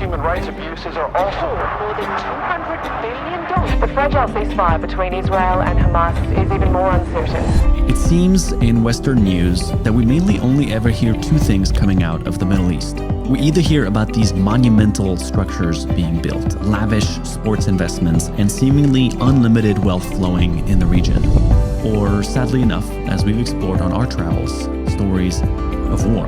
human rights abuses are also more than $200 billion. The fragile ceasefire between Israel and Hamas is even more uncertain. It seems in Western news that we mainly only ever hear two things coming out of the Middle East. We either hear about these monumental structures being built, lavish sports investments, and seemingly unlimited wealth flowing in the region. Or, sadly enough, as we've explored on our travels, stories of war.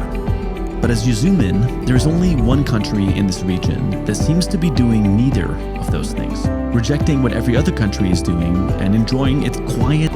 But as you zoom in, there's only one country in this region that seems to be doing neither of those things, rejecting what every other country is doing and enjoying its quiet.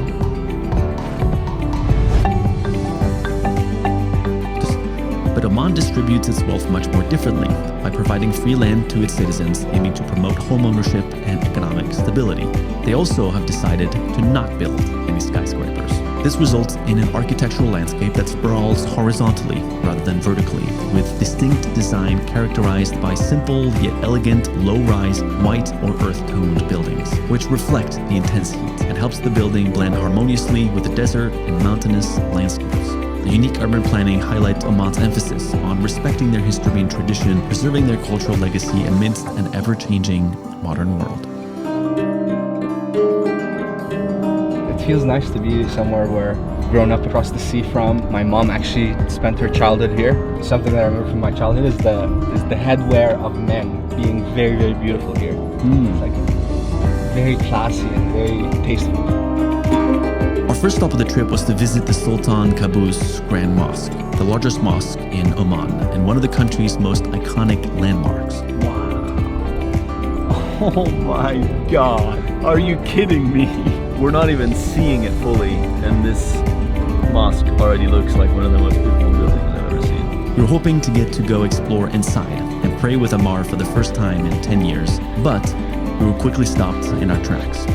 But Oman distributes its wealth much more differently by providing free land to its citizens, aiming to promote homeownership and economic stability. They also have decided to not build any skyscrapers. This results in an architectural landscape that sprawls horizontally rather than vertically, with distinct design characterized by simple yet elegant, low-rise, white or earth-toned buildings, which reflect the intense heat and helps the building blend harmoniously with the desert and mountainous landscapes. The unique urban planning highlights Oman's emphasis on respecting their history and tradition, preserving their cultural legacy amidst an ever-changing modern world. It feels nice to be somewhere where I've grown up across the sea from. My mom actually spent her childhood here. Something that I remember from my childhood is the headwear of men being very, very beautiful here. It's like very classy and very tasteful. Our first stop of the trip was to visit the Sultan Qaboos Grand Mosque, the largest mosque in Oman and one of the country's most iconic landmarks. Wow. Oh my God. Are you kidding me? We're not even seeing it fully, and this mosque already looks like one of the most beautiful buildings I've ever seen. We were hoping to get to go explore inside and pray with Ammar for the first time in 10 years, but we were quickly stopped in our tracks.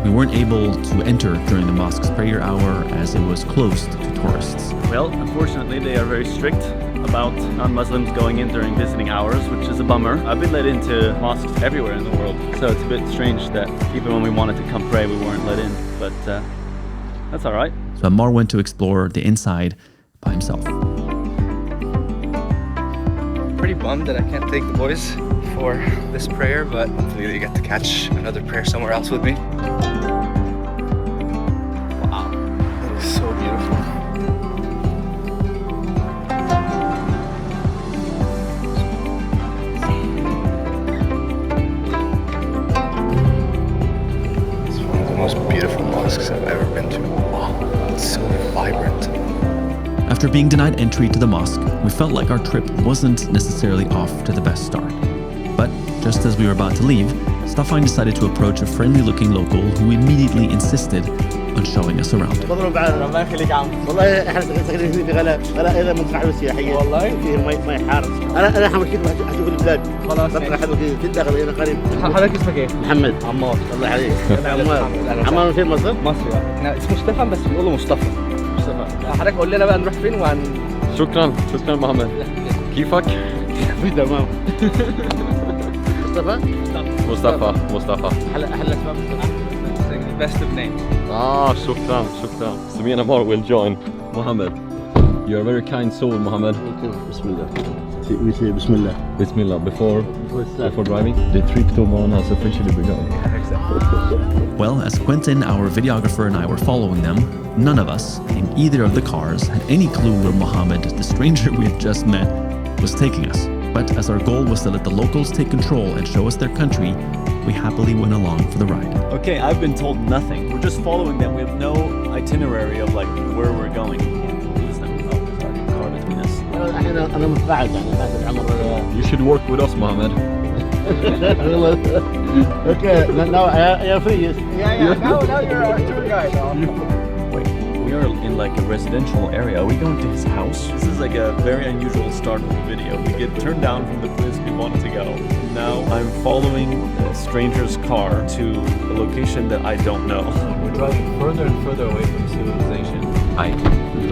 We weren't able to enter during the mosque's prayer hour as it was closed to tourists. Well, unfortunately, they are very strict about non-Muslims going in during visiting hours, which is a bummer. I've been let into mosques everywhere in the world, so it's a bit strange that even when we wanted to come pray, we weren't let in, but that's all right. So Ammar went to explore the inside by himself. Pretty bummed that I can't take the boys for this prayer, but hopefully they get to catch another prayer somewhere else with me. Wow, it is so beautiful. It's one of the most beautiful mosques I've ever been to. Wow, it's so vibrant. After being denied entry to the mosque, we felt like our trip wasn't necessarily off to the best start. But just as we were about to leave, Stefan decided to approach a friendly-looking local who immediately insisted on showing us around. حضرتك قول لنا بقى نروح فين شكرا محمد كيفك؟ تمام. مصطفى أهلا best of names. شكرا me and Ammar will join. Mohammed, you're a very kind soul, Mohammed. We say Bismillah. Bismillah before driving. The trip to Oman has officially begun. Well, as Quentin, our videographer, and I were following them, none of us in either of the cars had any clue where Mohammed, the stranger we had just met, was taking us. But as our goal was to let the locals take control and show us their country, we happily went along for the ride. Okay, I've been told nothing. We're just following them. We have no itinerary of like where we're going. There's a car between us. You should work with us, Mohammed. Okay, now you're free. Yeah, now you're our tour guide. Wait, we are in like a residential area. Are we going to his house? This is like a very unusual start of the video. We get turned down from the place we wanted to go. Now I'm following a stranger's car to a location that I don't know. We're driving further and further away from civilization. I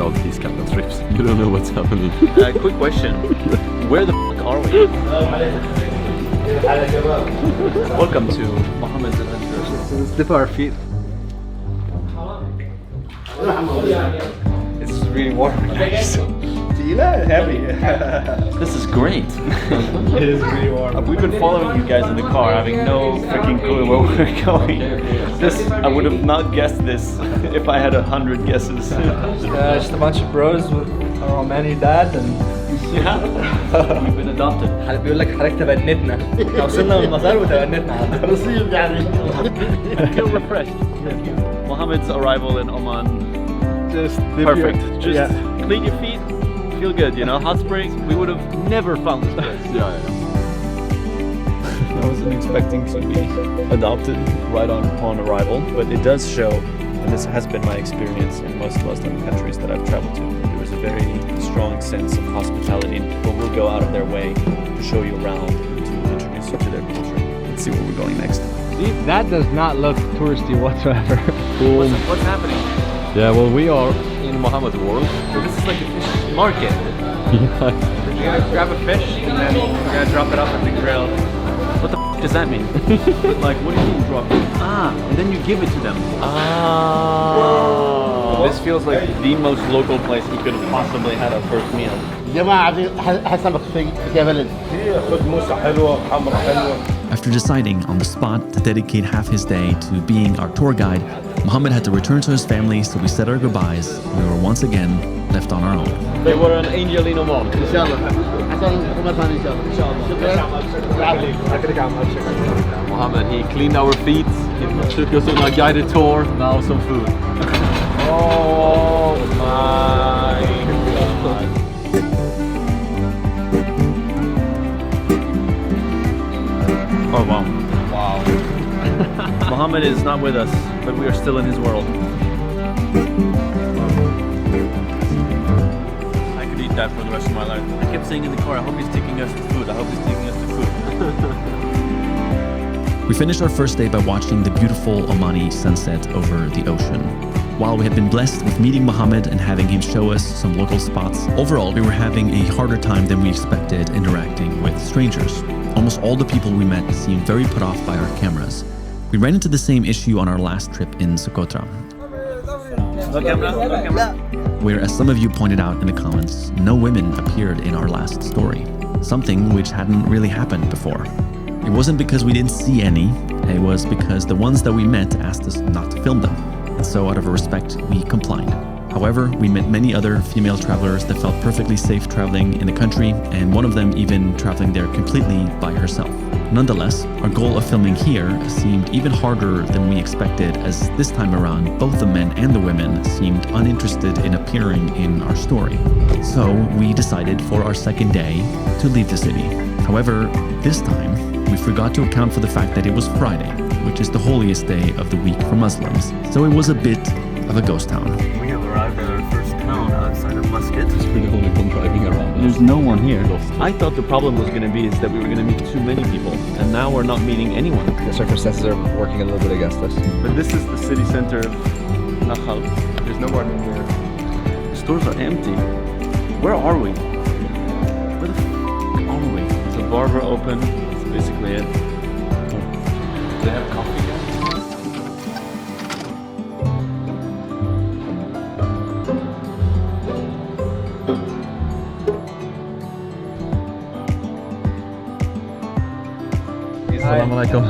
love these kind of trips. You don't know what's happening. Quick question. Where the f*** are we? Welcome to Mohammed's Adventures. Let's dip our feet. It's really warm. Nice. Heavy. This is great. It is really warm. We've been following you guys in the car, having no freaking clue where we're going. I would have not guessed this if I had 100 guesses. Just a bunch of bros with our Omani dad and Yeah, we've been adopted. بيقول لك حضرتك تبنتنا. احنا وصلنا من المزار وتبنتنا. نصيب يعني. I feel refreshed. Mohammed's arrival in Oman, Just perfect. Just clean your feet, feel good, you know. Hot springs, we would have never found this place. Yeah. I wasn't expecting to be adopted right upon arrival, but it does show, and this has been my experience in most Muslim countries that I've traveled to. There is a very strong sense of hospitality, and people will go out of their way to show you around, to introduce you to their culture. Let's see where we're going next. See, that does not look touristy whatsoever. What's happening? Yeah, well, we are in Mohammed's world. So this is like a fish market. Yeah. We're gonna grab a fish and then we're gonna drop it off at the grill. What the f does that mean? Like, what do you mean drop it? Ah, and then you give it to them. Ah. This feels like the most local place we could have possibly had our first meal. جماعة عايزين حسبك في بلد. خد موسى حلوة حمرا حلوة. After deciding on the spot to dedicate half his day to being our tour guide, Mohammed had to return to his family, so we said our goodbyes. We were once again left on our own. They were an angel in Oman. إن شاء الله. حسن مرة ثانية إن شاء الله. إن شاء الله. شكرا. Mohammed, he cleaned our feet, he took us on a guided tour, now some food. Oh my God. Oh wow. Wow. Mohammed is not with us, but we are still in his world. I could eat that for the rest of my life. I kept saying in the car, I hope he's taking us to food. I hope he's taking us to food. We finished our first day by watching the beautiful Omani sunset over the ocean. While we had been blessed with meeting Mohammed and having him show us some local spots, overall we were having a harder time than we expected interacting with strangers. Almost all the people we met seemed very put off by our cameras. We ran into the same issue on our last trip in Socotra, where, as some of you pointed out in the comments, no women appeared in our last story, something which hadn't really happened before. It wasn't because we didn't see any, it was because the ones that we met asked us not to film them, and so out of respect, we complied. However, we met many other female travelers that felt perfectly safe traveling in the country, and one of them even traveling there completely by herself. Nonetheless, our goal of filming here seemed even harder than we expected, as this time around, both the men and the women seemed uninterested in appearing in our story. So we decided for our second day to leave the city. However, this time, we forgot to account for the fact that it was Friday, which is the holiest day of the week for Muslims. So it was a bit of a ghost town. We have arrived at our first town outside of Muscat. We're the only one driving around. There's no one here. I thought the problem was going to be is that we were going to meet too many people, and now we're not meeting anyone. The circumstances are working a little bit against us. But this is the city center of Nakhal. There's no one in there. Stores are empty. Where are we? Where the f are we? Is the barber open? That's basically it. They have coffee here. Assalamu alaikum.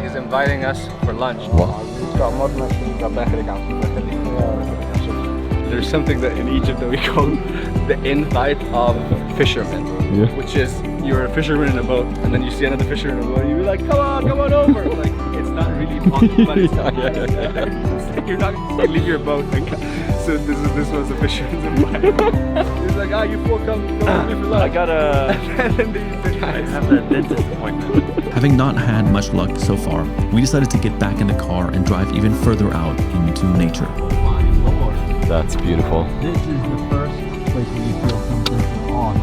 He's inviting us for lunch. There's something that in Egypt that we call the invite of fishermen, which is you're a fisherman in a boat, and then you see another fisherman in a boat, and you're like, come on over. Like, it's not really fun, but it's not. It's like you're not going to leave your boat. And so this was a fisherman's invite. He's like, you four come with me for lunch. I gotta. I have that dentist appointment. Having not had much luck so far, we decided to get back in the car and drive even further out into nature. That's beautiful. This is the first place where you feel something on.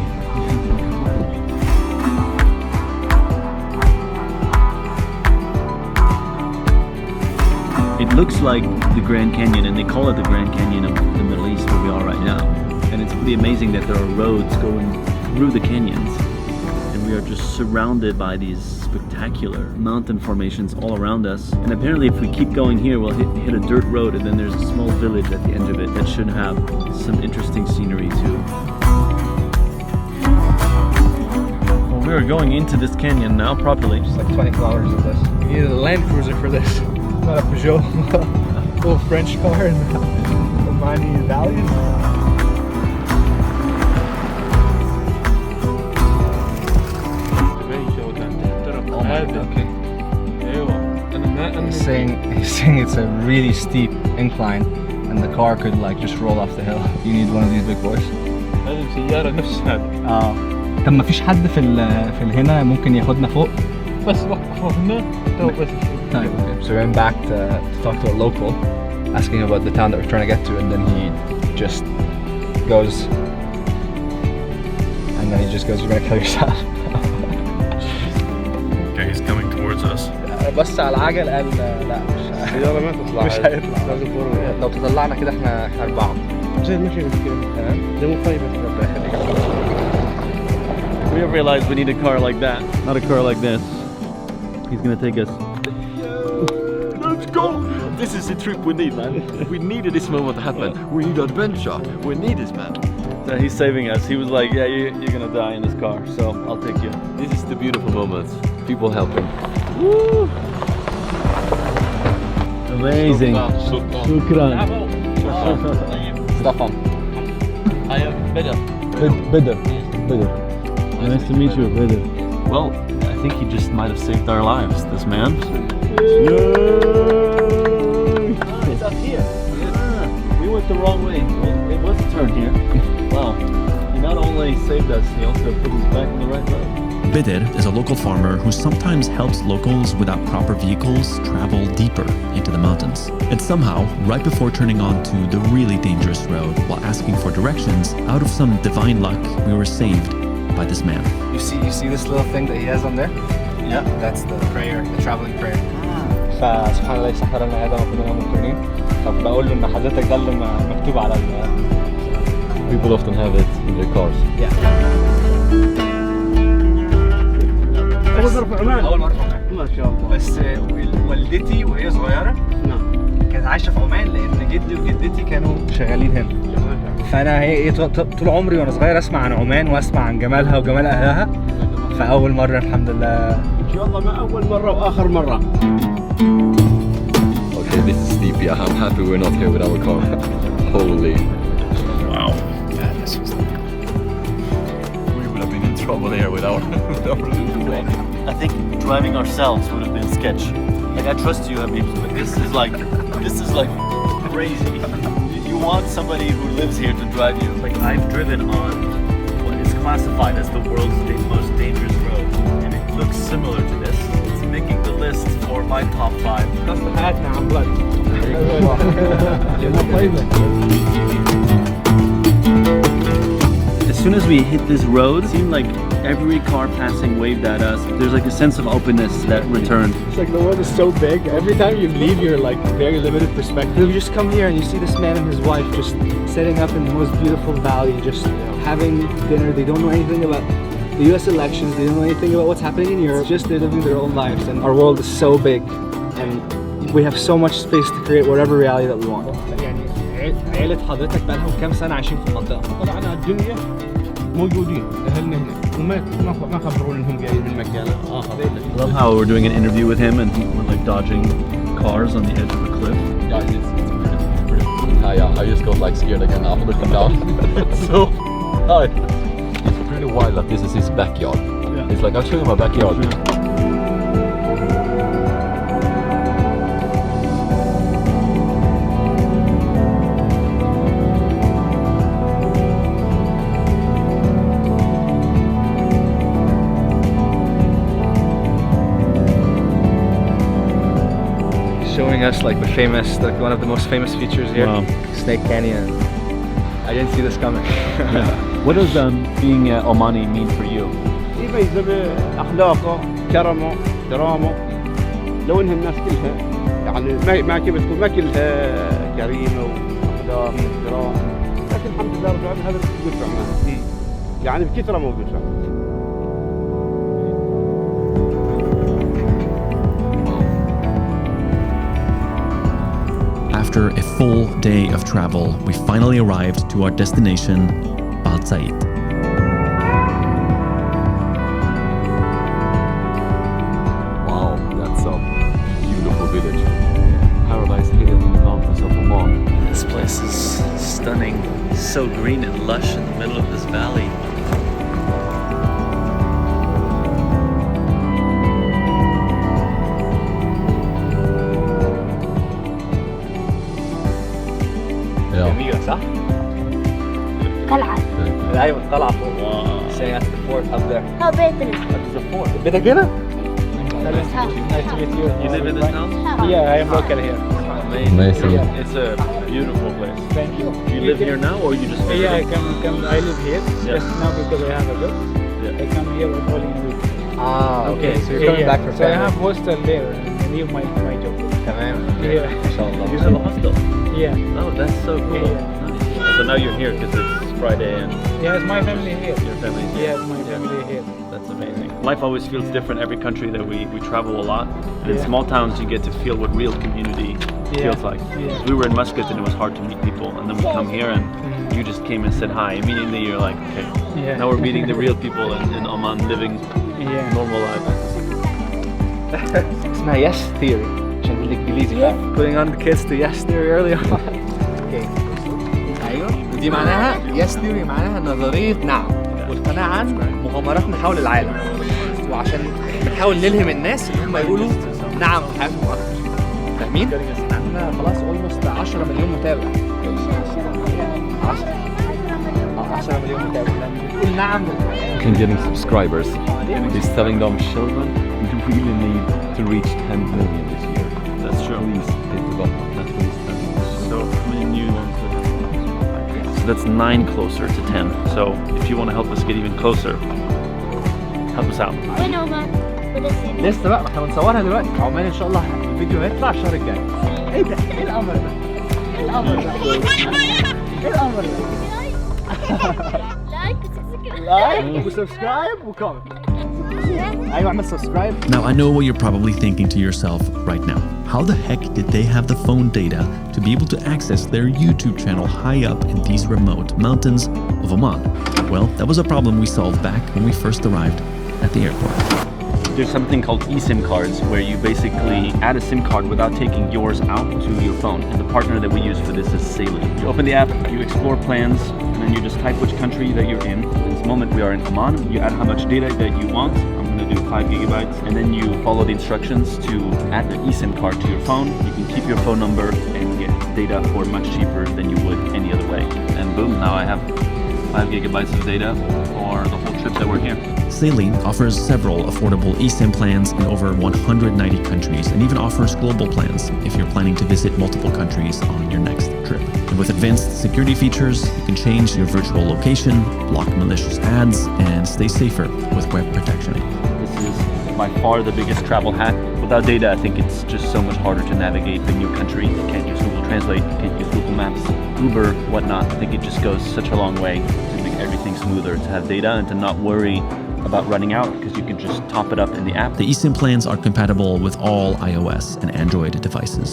It looks like the Grand Canyon, and they call it the Grand Canyon of the Middle East where we are right now. And it's pretty amazing that there are roads going through the canyons. And and we are just surrounded by these spectacular mountain formations all around us. And apparently if we keep going here, we'll hit a dirt road, and then there's a small village at the end of it that should have some interesting scenery too. Well, we are going into this canyon now properly. Just like 20 kilometers of this. You need a Land Cruiser for this, not a Peugeot. Little French car in the Oman valleys. Okay. He's saying it's a really steep incline and the car could like just roll off the hill. You need one of these big boys. هذه السيارة نفسها. طب ما فيش حد في هنا ممكن ياخدنا فوق؟ بس وقفوا هنا بس. طيب okay. So we went back to talk to a local, asking about the town that we're trying to get to, and then he just goes, you're gonna kill yourself. Okay, he's coming towards us. بص على العجل قال لا السيارة ما تطلع. مش هيطلع. لازم فورا. لو تطلعنا كده احنا 4. زي المشي كده. ده مو طيب ربنا يخليك. We have realized we need a car like that, not a car like this. He's gonna take us. Let's go! This is the trip we need, man. We needed this moment to happen. We need adventure. We need this, man. So he's saving us. He was like, yeah, you're gonna die in this car, so I'll take you. This is the beautiful moment. People helping. Woo! Amazing. Shukran. Stefan. I am better. Better. Nice to meet you, brother. Well, I think he just might have saved our lives, this man. It's up here. Yeah. We went the wrong way. Well, it was a turn here. Wow. He not only saved us, he also put us back on the right road. Bidir is a local farmer who sometimes helps locals without proper vehicles travel deeper into the mountains. And somehow, right before turning on to the really dangerous road while asking for directions, out of some divine luck, we were saved by this man. You see this little thing that he has on there? Yeah. That's the prayer, the traveling prayer. فسبحان الله يسخر لنا هذا وكلنا مقرنين. فبقول له إن حضرتك ده اللي مكتوب على People often have it in their cars. Yeah. أول مرة في عمان. أول مرة في عمان. ما شاء الله. بس والدتي وهي صغيرة كانت عايشة في عمان لأن جدي وجدتي كانوا شغالين هنا. فأنا هي طول عمري وأنا صغير أسمع عن عمان وأسمع عن جمالها وجمال أهلها. فأول مرة الحمد لله. إن شاء الله ما أول مرة وآخر مرة. Okay, this is steep. Yeah, I'm happy we're not here with our car. Holy. Wow. Yeah, this was. We would have been in trouble here with our little one. I think driving ourselves would have been sketch. Like, I trust you, Habib, but this is like crazy. You want somebody who lives here to drive you. Like, I've driven on what is classified as the world's most dangerous road, and it looks similar to this. It's making the list for my top 5. قصد حياتنا عن بلد. As soon as we hit this road, it seemed like every car passing waved at us. There's like a sense of openness that returned. It's like the world is so big. Every time you leave, you're like very limited perspective. You just come here and you see this man and his wife just setting up in the most beautiful valley, just having dinner. They don't know anything about the US elections. They don't know anything about what's happening in Europe. Just they're living their own lives. And our world is so big, and we have so much space to create whatever reality that we want. يعني عيلة حضرتك بقالهم كام سنة عايشين في المنطقة؟ طلعنا الدنيا موجودين أهلنا هنا وما خبرونا إنهم جايين من مكان آخر. I love how we're doing an interview with him and we're like dodging cars on the edge of a cliff. Yeah, it's pretty. Yeah, I just got like scared again after looking down. So, it's pretty wild that this is his backyard. Yeah. It's like, I'll show you my backyard. Showing us like one of the most famous features here, Wow. Snake Canyon. I didn't see this coming. What does being Omani mean for you? يميز بأخلاقه، كرمه، احترامه. لو إن الناس كلها يعني ما كيف تقول ما كلها كريمة وأخلاق واحترام، لكن الحمد لله رب العالمين هذا موجود في عمان. يعني بكثرة موجود في عمان. after a full day of travel, we finally arrived to our destination, Bad Said. Wow, that's a beautiful village. Paradise hidden in the mountains of Oman. This place is stunning. So green and lush in the middle of this valley. Yeah. جميلة صح؟ قلعة. أيوة القلعة فوق. Saying that's the fort up there. ها بيتنا. That's the fort. بيتك هنا؟ Nice to meet you. You live in this town? Yeah, I am local here. Amazing. It's a beautiful place. Thank you. You live here now or you just Yeah, I visited? I live here just now because I have a job. Yeah. I come here only in week. Ah, okay. So you're coming back for So I family. have hostel there and leave my job. تمام. Yeah. إن شاء الله. You have a hostel? Yeah. Oh, that's so cool. Yeah. Nice. So now you're here because it's Friday and Yeah, it's my family here. your family's here. Yeah, it's my family here. That's amazing. Life always feels different every country that we travel a lot. And in Yeah. small towns you get to feel what real community feels like. Yeah. We were in Muscat and it was hard to meet people, and then we come here and you just came and said hi. Immediately you're like, okay, Yeah. now we're meeting the real people in Oman living Yeah. normal lives. اسمها yes theory عشان بالانجليزي Yes. putting on the kids to yes theory early on. Okay. ايوه ودي معناها yes theory معناها نظريه نعم والقناعه عن مغامراتنا حول العالم وعشان بنحاول نلهم الناس ان هم يقولوا نعم في حياتهم اكتر فاهمين؟ عندنا خلاص almost 10 مليون متابع 10 مليون متابع لما بتقول نعم And getting subscribers. He's telling them, children, we really need to reach 10 million this year. That's true. Please hit the button. That's what he's telling us. So how many new ones do we have? So that's 9 closer to 10. So if you want to help us get even closer, help us out. وين عمان؟ لسه بقى ما احنا بنصورها دلوقتي عمان ان شاء الله الفيديو هيطلع الشهر الجاي ايه ده؟ ايه الامر ده؟ ايه الامر ده؟ ايه الامر ده؟ لايك وسبسكرايب. لايك وسبسكرايب وكومنت ايوه اعمل سبسكرايب Now, I know what you're probably thinking to yourself right now. How the heck did they have the phone data to be able to access their YouTube channel high up in these remote mountains of Oman? Well, that was a problem we solved back when we first arrived at the airport. There's something called eSIM cards where you basically add a SIM card without taking yours out to your phone. And the partner that we use for this is Saili. You open the app, you explore plans, and then you just type which country that you're in. At this moment we are in Oman. You add how much data that you want. I'm going to do 5 gigabytes. And then you follow the instructions to add the eSIM card to your phone. You can keep your phone number and get data for much cheaper than you would any other way. And boom, now I have 5 gigabytes of data for the whole trip that we're here. Saili offers several affordable eSIM plans in over 190 countries and even offers global plans if you're planning to visit multiple countries on your next trip. And with advanced security features, you can change your virtual location, block malicious ads, and stay safer with web protection. This is by far the biggest travel hack. Without data, I think it's just so much harder to navigate the new country. You can't use Google Translate, you can't use Google Maps, Uber, whatnot. I think it just goes such a long way to make everything smoother, to have data and to not worry about running out because you can just top it up in the app. The eSIM plans are compatible with all iOS and Android devices.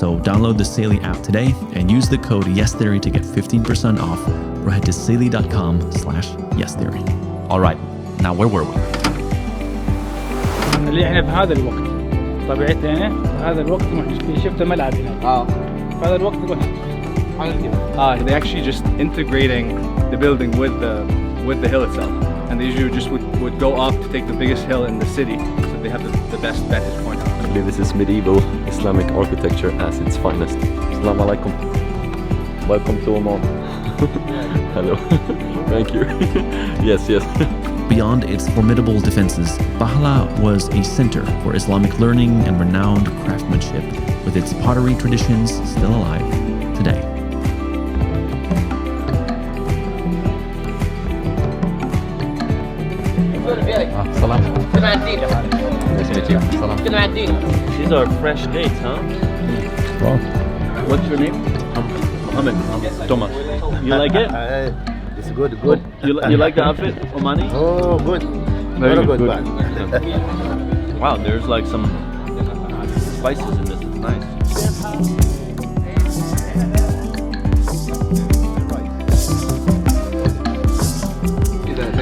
So download the Saili app today and use the code YesTheory to get 15% off or head to saili.com/YesTheory. All right, now where were we? اللي احنا في هذا الوقت طبيعتنا هنا في هذا الوقت شفت الملعب هنا في هذا الوقت نروح they actually just integrating the building with the hill itself and they usually just would go up to take the biggest hill in the city so they have the best vantage point. I believe this is medieval Islamic architecture at its finest. Assalamu alaikum. Welcome to Oman. Hello. Thank you. Yes. Beyond its formidable defenses, Bahla was a center for Islamic learning and renowned craftsmanship, with its pottery traditions still alive today. Salam. Nice to meet you. Salam. These are fresh dates, huh? Wow. What's your name? Mohammed. Thomas. You like it? It's good. You like the outfit, Omani? Oh, good. Very good. good. Wow, there's like some spices in this. It's nice.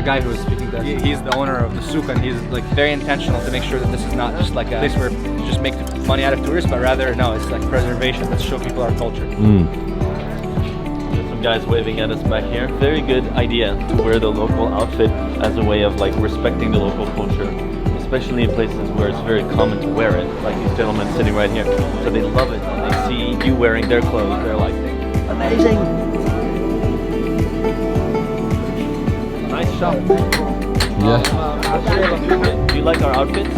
guy who was speaking to us, he's the owner of the souk, and he's like very intentional to make sure that this is not just like a place where you just make money out of tourists, but rather no, it's like preservation. Let's show people our culture. There's some guys waving at us back here. Very good idea to wear the local outfit as a way of like respecting the local culture, especially in places where it's very common to wear it, like these gentlemen sitting right here. So they love it when they see you wearing their clothes. They're like, amazing. Nice shot. Yeah. Do you like our outfits?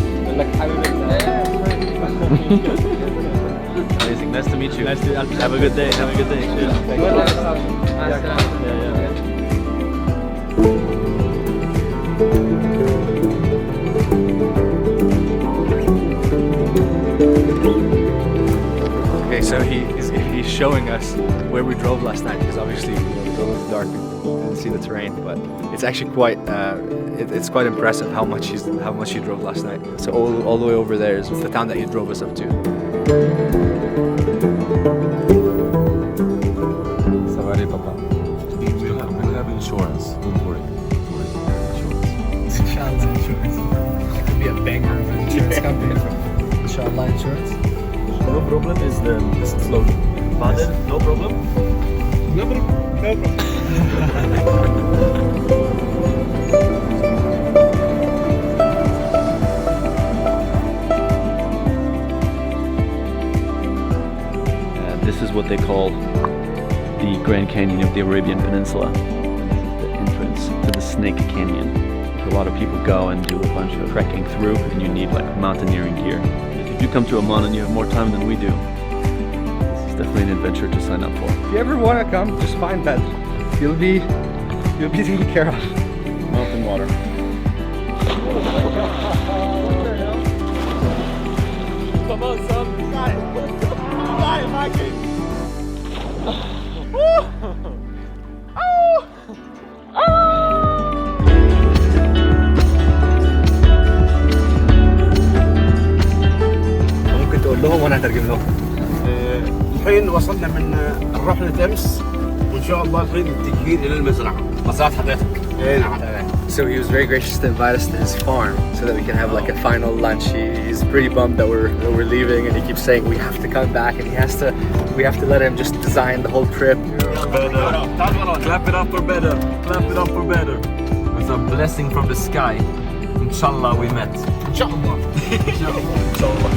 Amazing. Nice to meet you. Nice to have a good day. Have a good day. Cheers. Okay, so he's showing us where we drove last night, because obviously we drove in the dark and see the terrain, but it's actually quite it's quite impressive how much he drove last night. So all the way over there is the town that he drove us up to. Savari Papa. We have insurance. Don't worry. Inshallah Insurance. That could be a banger of an insurance company. Inshallah Insurance. No problem is the slogan. Father, no problem? No problem. No problem. This is what they call the Grand Canyon of the Arabian Peninsula. This is the entrance to the Snake Canyon. A lot of people go and do a bunch of trekking through, and you need like mountaineering gear. If you come to Oman and you have more time than we do, this is definitely an adventure to sign up for. If you ever want to come, just find Bedr. You'll be taken care of. Mountain water. Come on, son. Got it. Got it, Mikey. ممكن تقول لهم وانا هترجم لهم. الحين وصلنا من رحلة أمس وإن شاء الله الحين التجهيز إلى المزرعة. مزرعة حضرتك؟ إيه نعم. So he was very gracious to invite us to his farm so that we can have like a final lunch. He's pretty bummed that we're leaving, and he keeps saying we have to come back, and we have to let him just design the whole trip. Clap it up for better. Clap it up for better. With a blessing from the sky. Inshallah we met. Inshallah. Inshallah.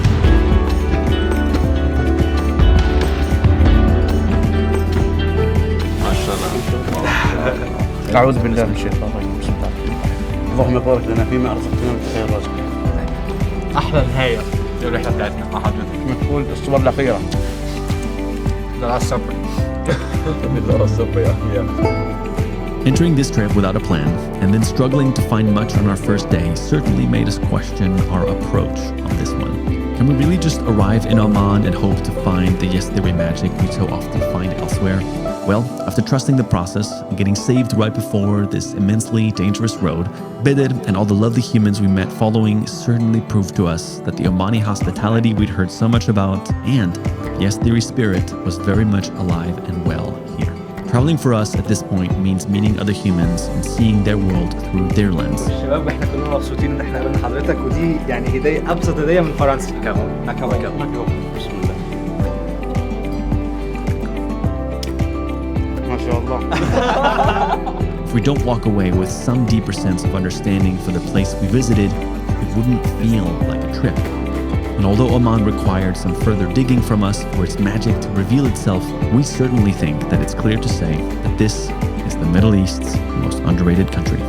أعوذ بالله من الشيطان الرجيم. بسم الله الرحمن الرحيم. اللهم بارك لنا فيما رزقتنا من خير رزق. أحلى نهاية للرحلة بتاعتنا مع حضرتك. تكون الصور الأخيرة. The last supper. Entering this trip without a plan and then struggling to find much on our first day certainly made us question our approach on this one. Can we really just arrive in Oman and hope to find the yesterday magic we so often find elsewhere? Well, after trusting the process and getting saved right before this immensely dangerous road, Bedr and all the lovely humans we met following certainly proved to us that the Omani hospitality we'd heard so much about and yes, theory spirit was very much alive and well here. Traveling for us at this point means meeting other humans and seeing their world through their lens. شباب احنا كلنا مبسوطين ان احنا قابلنا حضرتك، ودي يعني هدية ابسط هدية من فرنسا. بسم الله. ما شاء الله. If we don't walk away with some deeper sense of understanding for the place we visited, it wouldn't feel like a trip. And although Oman required some further digging from us for its magic to reveal itself, we certainly think that it's clear to say that this is the Middle East's most underrated country.